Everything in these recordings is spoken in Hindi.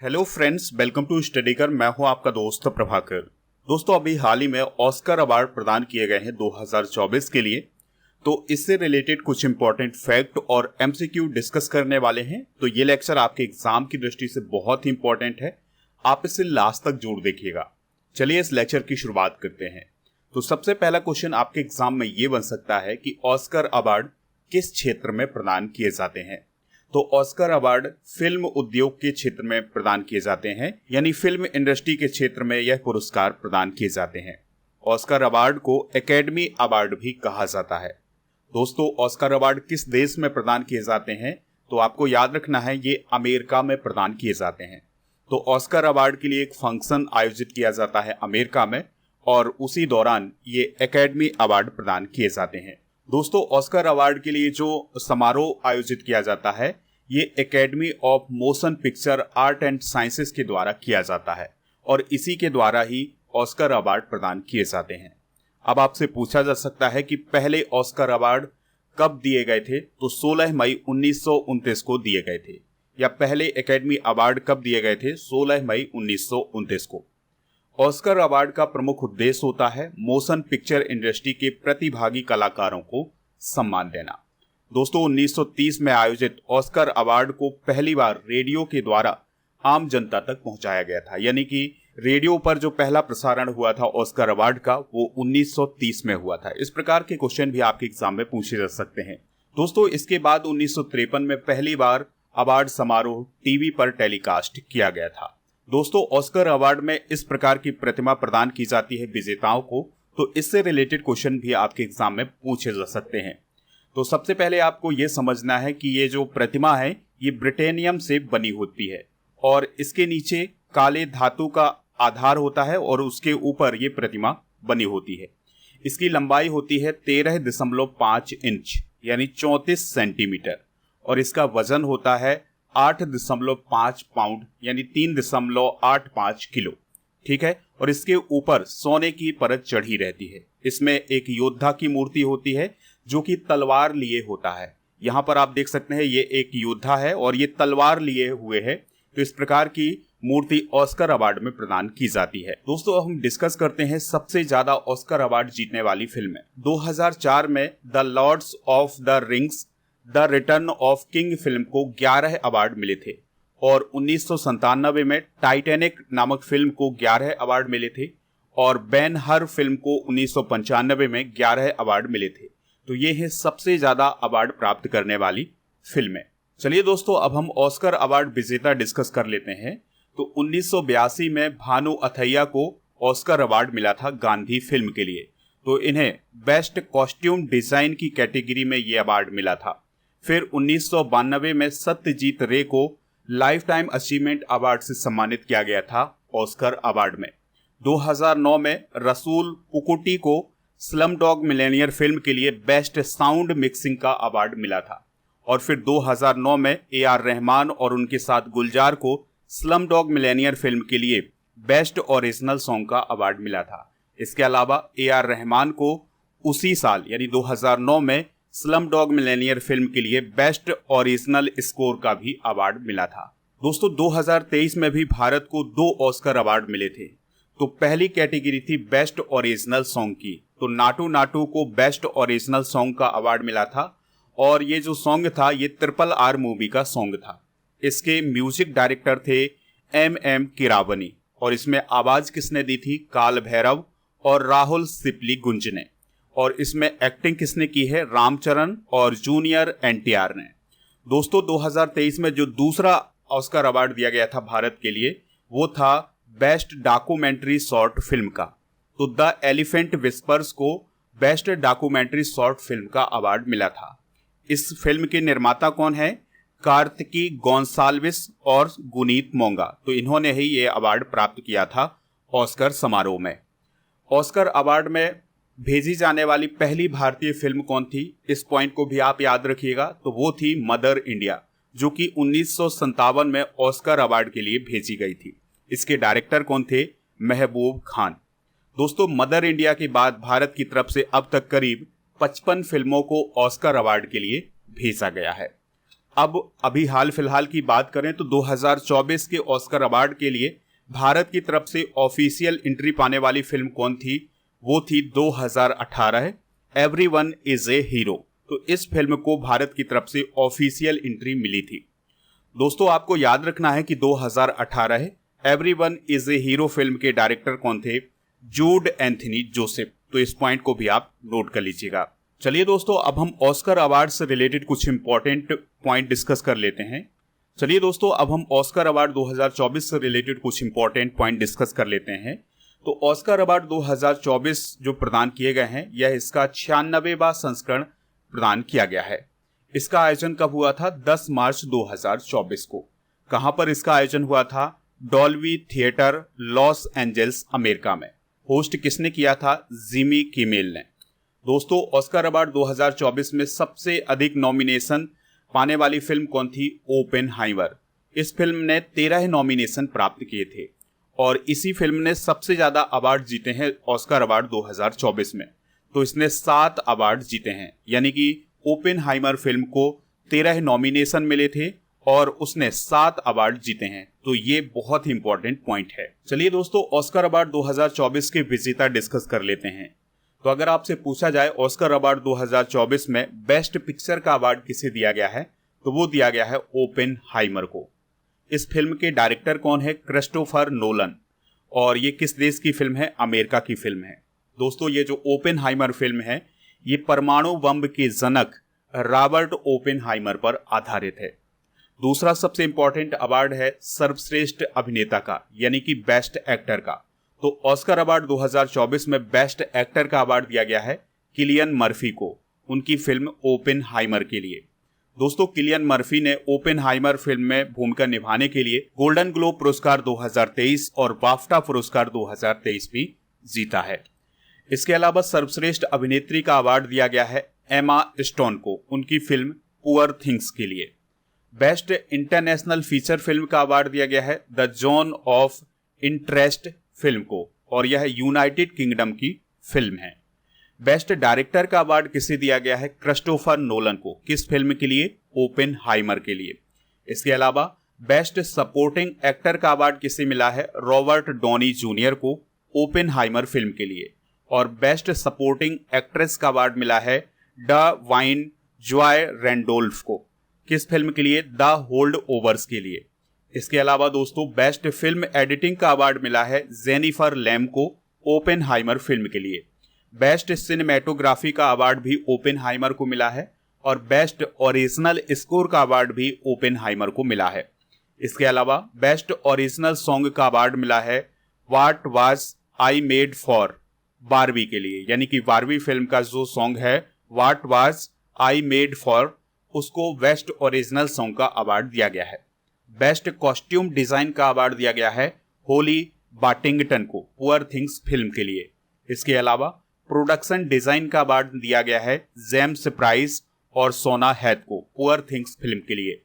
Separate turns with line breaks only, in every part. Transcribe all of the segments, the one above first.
Hello friends, welcome to Studykar. मैं हूं आपका दोस्त प्रभाकर। दोस्तों, अभी हाल ही में ऑस्कर अवार्ड प्रदान किए गए हैं 2024 के लिए। तो इससे रिलेटेड कुछ इंपॉर्टेंट फैक्ट और एमसीक्यू डिस्कस करने वाले हैं। तो ये लेक्चर आपके एग्जाम की दृष्टि से बहुत ही इंपॉर्टेंट है, आप इसे लास्ट तक जरूर देखिएगा। चलिए इस लेक्चर की शुरुआत करते हैं। तो सबसे पहला क्वेश्चन आपके एग्जाम में ये बन सकता है कि ऑस्कर अवार्ड किस क्षेत्र में प्रदान किए जाते हैं। तो ऑस्कर अवार्ड फिल्म उद्योग के क्षेत्र में प्रदान किए जाते हैं, यानी फिल्म इंडस्ट्री के क्षेत्र में यह पुरस्कार प्रदान किए जाते हैं। ऑस्कर अवार्ड को एकेडमी अवार्ड भी कहा जाता है। दोस्तों, ऑस्कर अवार्ड किस देश में प्रदान किए जाते हैं, तो आपको याद रखना है ये अमेरिका में प्रदान किए जाते हैं। तो ऑस्कर अवार्ड के लिए एक फंक्शन आयोजित किया जाता है अमेरिका में, और उसी दौरान ये एकेडमी अवार्ड प्रदान किए जाते हैं। दोस्तों, ऑस्कर अवार्ड के लिए जो समारोह आयोजित किया जाता है ये academy of motion picture art and sciences के द्वारा किया जाता है, और इसी के द्वारा ही ऑस्कर अवार्ड प्रदान किए जाते हैं। अब आपसे पूछा जा सकता है कि पहले ऑस्कर अवार्ड कब दिए गए थे, तो 16 मई 1929 को दिए गए थे। या पहले एकेडमी अवार्ड कब दिए गए थे, 16 मई 1929 को। ऑस्कर अवार्ड का प्रमुख उद्देश्य होता है मोशन पिक्चर इंडस्ट्री के प्रतिभागी कलाकारों को सम्मान देना। दोस्तों, 1930 में आयोजित ऑस्कर अवार्ड को पहली बार रेडियो के द्वारा आम जनता तक पहुंचाया गया था, यानी कि रेडियो पर जो पहला प्रसारण हुआ था ऑस्कर अवार्ड का वो 1930 में हुआ था। इस प्रकार के क्वेश्चन भी आपके एग्जाम में पूछे जा सकते हैं। दोस्तों, इसके बाद 1953 में पहली बार अवार्ड समारोह टीवी पर टेलीकास्ट किया गया था। दोस्तों, ऑस्कर अवार्ड में इस प्रकार की प्रतिमा प्रदान की जाती है विजेताओं को, तो इससे रिलेटेड क्वेश्चन भी आपके एग्जाम में पूछे जा सकते हैं। तो सबसे पहले आपको ये समझना है कि ये जो प्रतिमा है ये ब्रिटेनियम से बनी होती है, और इसके नीचे काले धातु का आधार होता है और उसके ऊपर ये प्रतिमा बनी होती है। इसकी लंबाई होती है 13.5 इंच यानी 34 सेंटीमीटर, और इसका वजन होता है 8.5 पाउंड यानी 3.85 किलो। ठीक है, और इसके ऊपर सोने की परत चढ़ी रहती है। इसमें एक योद्धा की मूर्ति होती है जो कि तलवार लिए होता है। यहाँ पर आप देख सकते हैं ये एक योद्धा है और ये तलवार लिए हुए है। तो इस प्रकार की मूर्ति ऑस्कर अवार्ड में प्रदान की जाती है। दोस्तों, अब हम डिस्कस करते हैं सबसे ज्यादा ऑस्कर अवार्ड जीतने वाली फिल्में। 2004 में the lords of the rings the return of king film को 11 अवार्ड मिले थे, और 1997 में टाइटैनिक नामक फिल्म को 11 अवार्ड मिले थे, और बेन हर फिल्म को 1995 में 11 अवार्ड मिले थे। तो ये है सबसे ज्यादा अवार्ड प्राप्त करने वाली फिल्में। चलिए दोस्तों, अब हम ऑस्कर अवार्ड विजेता डिस्कस कर लेते हैं। तो 1982 में भानु अथैया को ऑस्कर अवार्ड मिला था गांधी फिल्म के लिए। तो इन्हें बेस्ट कॉस्ट्यूम डिजाइन की कैटेगरी में ये अवार्ड मिला था। फिर 1992 में सत्यजीत रे को लाइफ टाइम अचीवमेंट अवार्ड से सम्मानित किया गया था ऑस्कर अवार्ड में। 2009 में रसूल पुकुटी को स्लम डॉग मिलेनियर फिल्म के लिए बेस्ट साउंड मिक्सिंग का अवार्ड मिला था, और फिर 2009 में AR रहमान और उनके साथ गुलजार को स्लम डॉग मिलेनियर फिल्म के लिए बेस्ट ओरिजिनल सॉन्ग का अवार्ड मिला था। इसके अलावा AR रहमान को उसी साल यानी 2009 में स्लम डॉग मिलेनियर फिल्म के लिए बेस्ट ओरिजिनल स्कोर का भी अवार्ड मिला था। दोस्तों, 2023 में भी भारत को 2 ऑस्कर अवार्ड मिले थे। तो पहली कैटेगरी थी बेस्ट ओरिजिनल सॉन्ग की, तो नाटू नाटू को बेस्ट ओरिजिनल सॉन्ग का अवार्ड मिला था, और ये जो सॉन्ग था ये RRR मूवी का सॉन्ग था। इसके म्यूजिक डायरेक्टर थे MM किरावनी, और इसमें आवाज किसने दी थी, काल भैरव और राहुल सिपली गुंज ने, और इसमें एक्टिंग किसने की है, रामचरण और जूनियर NTR ने। दोस्तों, 2023 में जो दूसरा ऑस्कर अवार्ड दिया गया था भारत के लिए वो था बेस्ट डॉक्यूमेंट्री शॉर्ट फिल्म का। तो द एलिफेंट विस्पर्स को बेस्ट डॉक्यूमेंट्री शॉर्ट फिल्म का अवार्ड मिला था। इस फिल्म के निर्माता कौन है, कार्तिकी गोंसाल्विस और गुनीत मोंगा। तो इन्होंने ही ये अवार्ड प्राप्त किया था ऑस्कर समारोह में। ऑस्कर अवार्ड में भेजी जाने वाली पहली भारतीय फिल्म कौन थी, इस पॉइंट को भी आप याद रखिएगा। तो वो थी मदर इंडिया, जो कि 1957 में ऑस्कर अवार्ड के लिए भेजी गई थी। इसके डायरेक्टर कौन थे, महबूब खान। दोस्तों, मदर इंडिया के बाद भारत की तरफ से अब तक करीब 55 फिल्मों को ऑस्कर अवार्ड के लिए भेजा गया है। अब अभी हाल फिलहाल की बात करें तो 2024 के ऑस्कर अवार्ड के लिए भारत की तरफ से ऑफिशियल एंट्री पाने वाली फिल्म कौन थी? वो थी 2018 एवरीवन इज ए हीरो। तो इस फिल्म को भारत की तरफ से ऑफिशियल एंट्री मिली थी। दोस्तों आपको याद रखना है कि 2018 everyone is a hero film के डायरेक्टर कौन थे? जूड एंथनी जोसेफ। तो इस पॉइंट को भी आप नोट कर लीजिएगा। चलिए दोस्तों अब हम ऑस्कर अवार्ड से रिलेटेड कुछ इंपॉर्टेंट पॉइंट डिस्कस कर लेते हैं। चलिए दोस्तों अब हम ऑस्कर अवार्ड 2024 से रिलेटेड कुछ इंपॉर्टेंट पॉइंट डिस्कस कर लेते हैं। तो ऑस्कर अवार्ड 2024 जो प्रदान किए गए हैं, यह इसका 96वां संस्करण प्रदान किया गया है। इसका आयोजन कब हुआ था? 10 मार्च 2024 को। कहां पर इसका आयोजन हुआ था? Dolby theatre, Los Angeles, America में। होस्ट किसने किया था? जिमी किमेल ने। दोस्तों ऑस्कर अवार्ड 2024 में सबसे अधिक नॉमिनेशन पाने वाली फिल्म कौन थी? ओपेनहाइमर। इस फिल्म ने 13 नॉमिनेशन प्राप्त किए थे और इसी फिल्म ने सबसे ज्यादा अवार्ड जीते हैं ऑस्कर अवार्ड 2024 में। तो इसने 7 अवार्ड जीते हैं, यानी कि ओपेनहाइमर फिल्म को 13 नॉमिनेशन मिले थे और उसने 7 अवार्ड जीते हैं। तो ये बहुत ही इंपॉर्टेंट पॉइंट है। चलिए दोस्तों ऑस्कर अवार्ड 2024 के विजेता डिस्कस कर लेते हैं। तो अगर आपसे पूछा जाए ऑस्कर अवार्ड 2024 में बेस्ट पिक्चर का अवार्ड किसे दिया गया है, तो वो दिया गया है ओपेनहाइमर को। इस फिल्म के डायरेक्टर कौन है? Christopher Nolan. और ये किस देश की फिल्म है? अमेरिका की फिल्म है। दोस्तों ये जो ओपेनहाइमर फिल्म है ये परमाणु बम के जनक रॉबर्ट ओपेनहाइमर पर आधारित है। दूसरा सबसे इंपॉर्टेंट अवार्ड है सर्वश्रेष्ठ अभिनेता का, यानी कि बेस्ट एक्टर का। तो ऑस्कर अवार्ड 2024 में बेस्ट एक्टर का अवार्ड दिया गया है किलियन मर्फी को, उनकी फिल्म ओपेनहाइमर के लिए। दोस्तों किलियन मर्फी ने ओपेनहाइमर फिल्म में भूमिका निभाने के लिए गोल्डन ग्लोब पुरस्कार 2023 और बाफ्टा पुरस्कार 2023 भी जीता है। इसके अलावा सर्वश्रेष्ठ अभिनेत्री का अवार्ड दिया गया है एमा स्टोन को, उनकी फिल्म पुअर थिंग्स के लिए। बेस्ट इंटरनेशनल फीचर फिल्म का अवार्ड दिया गया है the zone of interest film को, और यह यूनाइटेड किंगडम की फिल्म है। बेस्ट डायरेक्टर का अवार्ड किसे दिया गया है? क्रिस्टोफर नोलन को। किस फिल्म के लिए? ओपेनहाइमर के लिए। इसके अलावा बेस्ट सपोर्टिंग एक्टर का अवार्ड किसे मिला है? रॉबर्ट डॉनी जूनियर को, ओपेनहाइमर फिल्म के लिए। और बेस्ट सपोर्टिंग एक्ट्रेस का अवार्ड मिला है डावाइन जॉय रैंडोल्फ को। किस फिल्म के लिए? द होल्ड ओवर्स के लिए। इसके अलावा दोस्तों बेस्ट फिल्म एडिटिंग का अवार्ड मिला है जेनिफर लैम को, ओपेनहाइमर फिल्म के लिए। बेस्ट सिनेमेटोग्राफी का अवार्ड भी ओपेनहाइमर को मिला है और बेस्ट ओरिजिनल स्कोर का अवार्ड भी ओपेनहाइमर को मिला है। इसके अलावा बेस्ट ओरिजिनल सॉन्ग का अवार्ड मिला है what was I made for, Barbie के लिए, यानी कि बारबी फिल्म का जो सॉन्ग है what was I made for, उसको बेस्ट ओरिजिनल सॉन्ग का अवार्ड दिया गया है। बेस्ट कॉस्ट्यूम डिजाइन का अवार्ड दिया गया है होली बाटिंगटन को, पुअर थिंग्स फिल्म के लिए। इसके अलावा प्रोडक्शन डिजाइन का अवार्ड दिया गया है जेम्स प्राइस और सोना हैथ को, पुअर थिंग्स फिल्म के लिए।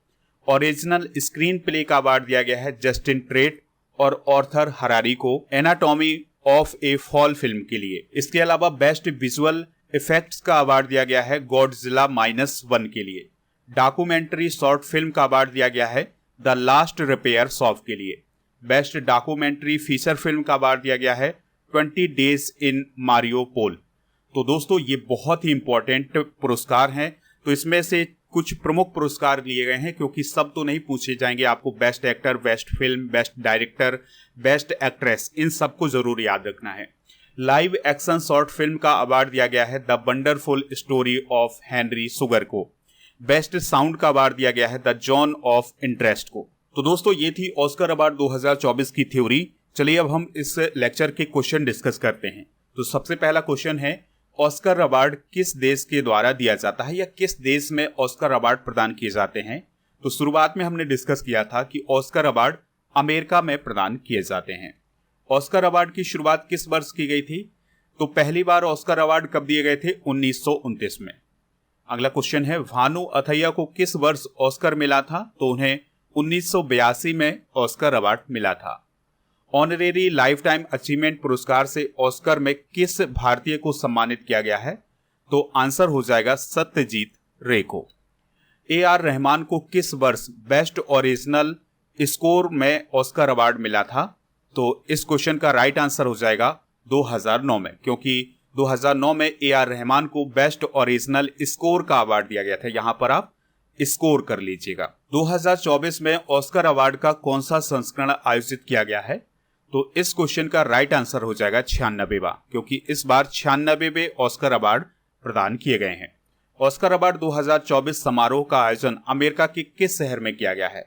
ओरिजिनल स्क्रीन प्ले का अवार्ड दिया गया है जस्टिन ट्रेट और ऑर्थर हरारी को, anatomy of A fall film के लिए। इसके अलावा बेस्ट विजुअल इफेक्ट्स का अवार्ड दिया गया है गॉडजिला -1 के लिए। डॉक्यूमेंट्री शॉर्ट फिल्म का अवार्ड दिया गया है द लास्ट रिपेयर शॉप के लिए। बेस्ट डॉक्यूमेंट्री फीचर फिल्म का अवार्ड दिया गया है 20 डेज इन मारियोपोल। तो दोस्तों ये बहुत ही इंपॉर्टेंट पुरस्कार हैं। तो इसमें से कुछ प्रमुख पुरस्कार लिए गए हैं, क्योंकि सब तो नहीं पूछे जाएंगे आपको। Best actor, best film, best director, best actress, इन सबको जरूर याद रखना है। लाइव एक्शन शॉर्ट फिल्म का अवार्ड दिया गया है the wonderful story of Henry Sugar को। बेस्ट साउंड का अवार्ड दिया गया है द जोन ऑफ इंटरेस्ट को। तो दोस्तों ये थी ऑस्कर अवार्ड 2024 की थ्योरी। चलिए अब हम इस लेक्चर के क्वेश्चन डिस्कस करते हैं। तो सबसे पहला क्वेश्चन है, ऑस्कर अवार्ड किस देश के द्वारा दिया जाता है या किस देश में ऑस्कर अवार्ड प्रदान किए जाते हैं? तो शुरुआत में हमने डिस्कस किया था कि ऑस्कर अवार्ड अमेरिका में प्रदान किए जाते हैं। ऑस्कर अवार्ड की शुरुआत किस वर्ष की गई थी? तो पहली बार ऑस्कर अवार्ड कब दिए गए थे? 1929 में। अगला क्वेश्चन है, भानु अथैया को किस वर्ष ऑस्कर मिला था? तो उन्हें 1982 में ऑस्कर अवार्ड मिला था। ऑनरेरी लाइफ टाइम अचीवमेंट पुरस्कार से ऑस्कर में किस भारतीय को सम्मानित किया गया है? तो आंसर हो जाएगा सत्यजीत रे को। AR रहमान को किस वर्ष बेस्ट ओरिजिनल स्कोर में ऑस्कर अवार्ड मिला था? तो इस क्वेश्चन का राइट आंसर हो जाएगा 2009 में, क्योंकि 2009 में AR रहमान को बेस्ट ओरिजिनल स्कोर का अवार्ड दिया गया था। यहां पर आप स्कोर कर लीजिएगा। 2024 में ऑस्कर अवार्ड का कौन सा संस्करण आयोजित किया गया है? तो इस क्वेश्चन का राइट आंसर हो जाएगा 96वां, क्योंकि इस बार 96वें ऑस्कर अवार्ड प्रदान किए गए हैं। ऑस्कर अवार्ड 2024 समारोह का आयोजन अमेरिका के किस शहर में किया गया है?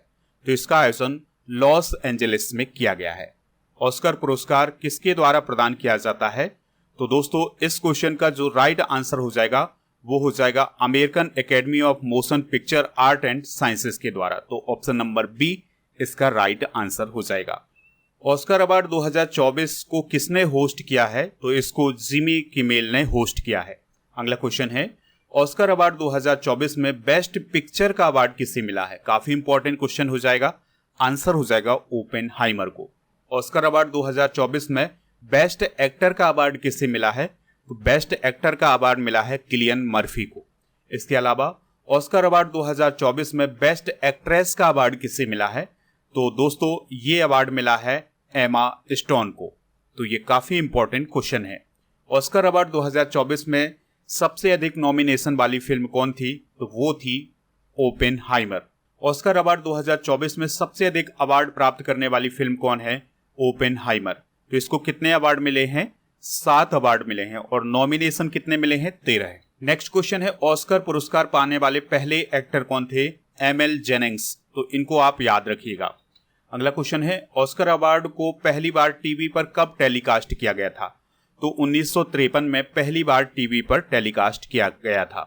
तो इसका आयोजन लॉस एंजलिस में किया गया है। ऑस्कर पुरस्कार किसके द्वारा प्रदान किया जाता है? तो दोस्तों इस क्वेश्चन का जो राइट आंसर हो जाएगा वो हो जाएगा American academy of motion picture art and sciences के द्वारा। तो ऑप्शन नंबर बी इसका राइट आंसर हो जाएगा। ऑस्कर अवार्ड 2024 को किसने होस्ट किया है? तो इसको जिमी किमेल ने होस्ट किया है। अगला क्वेश्चन है, ऑस्कर अवार्ड 2024 में बेस्ट पिक्चर का अवार्ड किसे मिला है? काफी इंपॉर्टेंट क्वेश्चन हो जाएगा। आंसर हो जाएगा ओपेनहाइमर को। ऑस्कर अवार्ड 2024 में बेस्ट एक्टर का अवार्ड किसे मिला है? तो बेस्ट एक्टर का अवार्ड मिला है किलियन मर्फी को। इसके अलावा ऑस्कर अवार्ड 2024 में बेस्ट एक्ट्रेस का अवार्ड किसे मिला है? तो दोस्तों ये अवार्ड मिला है एमा स्टोन को। तो ये काफी इंपॉर्टेंट क्वेश्चन है। ऑस्कर अवार्ड 2024 में सबसे अधिक नॉमिनेशन वाली फिल्म कौन थी? तो वो थी ओपेनहाइमर। ऑस्कर अवार्ड 2024 में सबसे अधिक अवार्ड प्राप्त करने वाली फिल्म कौन है? ओपेनहाइमर। तो इसको कितने अवार्ड मिले हैं? 7 अवार्ड मिले हैं। और नॉमिनेशन कितने मिले हैं? 13 है। नेक्स्ट क्वेश्चन है, ऑस्कर पुरस्कार पाने वाले पहले एक्टर कौन थे? ML Jennings. तो इनको आप याद रखिएगा। अगला क्वेश्चन है, ऑस्कर अवार्ड को पहली बार टीवी पर कब टेलीकास्ट किया गया था? तो 1953 में पहली बार टीवी पर टेलीकास्ट किया गया था।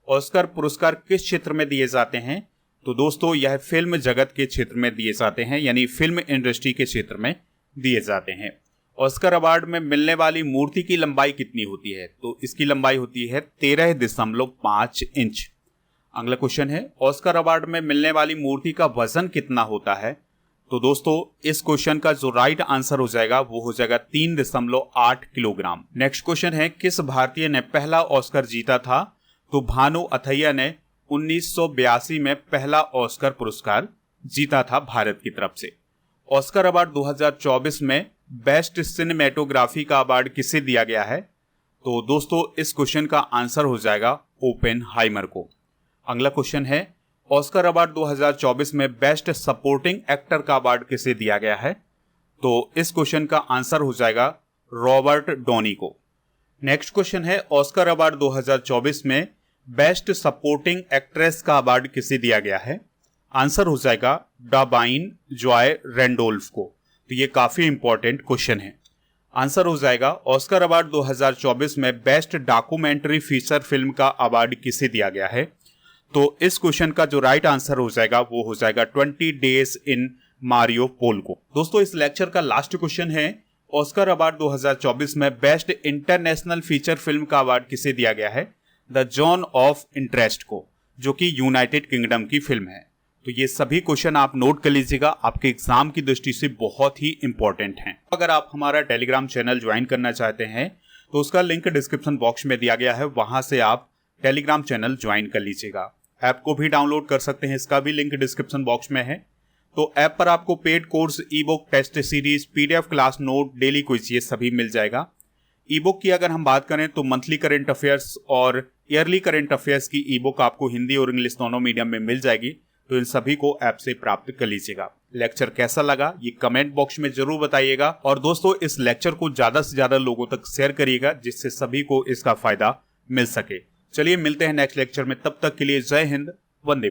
ऑस्कर पुरस्कार किस क्षेत्र में दिए जाते हैं? तो दोस्तों यह फिल्म जगत के क्षेत्र में दिए जाते हैं, यानी फिल्म इंडस्ट्री के क्षेत्र में दिए जाते हैं। ऑस्कर अवार्ड में मिलने वाली मूर्ति की लंबाई कितनी होती है? तो इसकी लंबाई होती है 13.5 इंच। अगला क्वेश्चन है, ऑस्कर अवार्ड में मिलने वाली मूर्ति का वजन कितना होता है? तो दोस्तों इस क्वेश्चन का जो राइट आंसर हो जाएगा वो हो जाएगा 3.8 किलोग्राम। नेक्स्ट क्वेश्चन है, किस भारतीय ने पहला ऑस्कर जीता था? तो भानु अथैया ने 1982 में पहला ऑस्कर पुरस्कार जीता था भारत की तरफ से। ऑस्कर अवार्ड 2024 में बेस्ट सिनेमेटोग्राफी का अवार्ड किसे दिया गया है? तो दोस्तों इस क्वेश्चन का आंसर हो जाएगा ओपेनहाइमर को। अगला क्वेश्चन है, ऑस्कर अवार्ड 2024 में बेस्ट सपोर्टिंग एक्टर का अवार्ड किसे दिया गया है? तो इस क्वेश्चन का आंसर हो जाएगा रॉबर्ट डॉनी को। नेक्स्ट क्वेश्चन है, ऑस्कर अवार्ड 2024 में बेस्ट सपोर्टिंग एक्ट्रेस का अवार्ड किसे दिया गया है? आंसर हो जाएगा डाबाइन जॉय रेंडोल्फ को। तो ये काफी इंपॉर्टेंट क्वेश्चन है। आंसर हो जाएगा, ऑस्कर अवार्ड 2024 में बेस्ट डॉक्यूमेंट्री फीचर फिल्म का अवार्ड किसे दिया गया है? तो इस क्वेश्चन का जो राइट आंसर हो जाएगा वो हो जाएगा 20 डेज इन मारियोपोल को। दोस्तों इस लेक्चर का लास्ट क्वेश्चन है, ऑस्कर अवार्ड 2024 में बेस्ट इंटरनेशनल फीचर फिल्म का अवार्ड किसे दिया गया है? द जोन ऑफ इंटरेस्ट को, जो कि यूनाइटेड किंगडम की फिल्म है। तो ये सभी क्वेश्चन आप नोट कर लीजिएगा, आपके एग्जाम की दृष्टि से बहुत ही इंपॉर्टेंट हैं। अगर आप हमारा टेलीग्राम चैनल ज्वाइन करना चाहते हैं तो उसका लिंक डिस्क्रिप्शन बॉक्स में दिया गया है, वहां से आप टेलीग्राम चैनल ज्वाइन कर लीजिएगा। ऐप को भी डाउनलोड कर सकते हैं, इसका भी लिंक डिस्क्रिप्शन बॉक्स में है। तो ऐप पर आपको paid course, e book, test series, PDF class note, daily quiz ये सभी मिल जाएगा। ई बुक की अगर हम बात करें तो मंथली करंट अफेयर्स और ईयरली करंट अफेयर्स की ई बुक आपको हिंदी और इंग्लिश दोनों मीडियम में मिल जाएगी। तो इन सभी को ऐप से प्राप्त कर लीजिएगा। लेक्चर कैसा लगा ये कमेंट बॉक्स में जरूर बताइएगा। और दोस्तों इस लेक्चर को ज्यादा से ज्यादा लोगों तक शेयर करिएगा, जिससे सभी को इसका फायदा मिल सके। चलिए मिलते हैं नेक्स्ट लेक्चर में, तब तक के लिए जय हिंद, वंदे।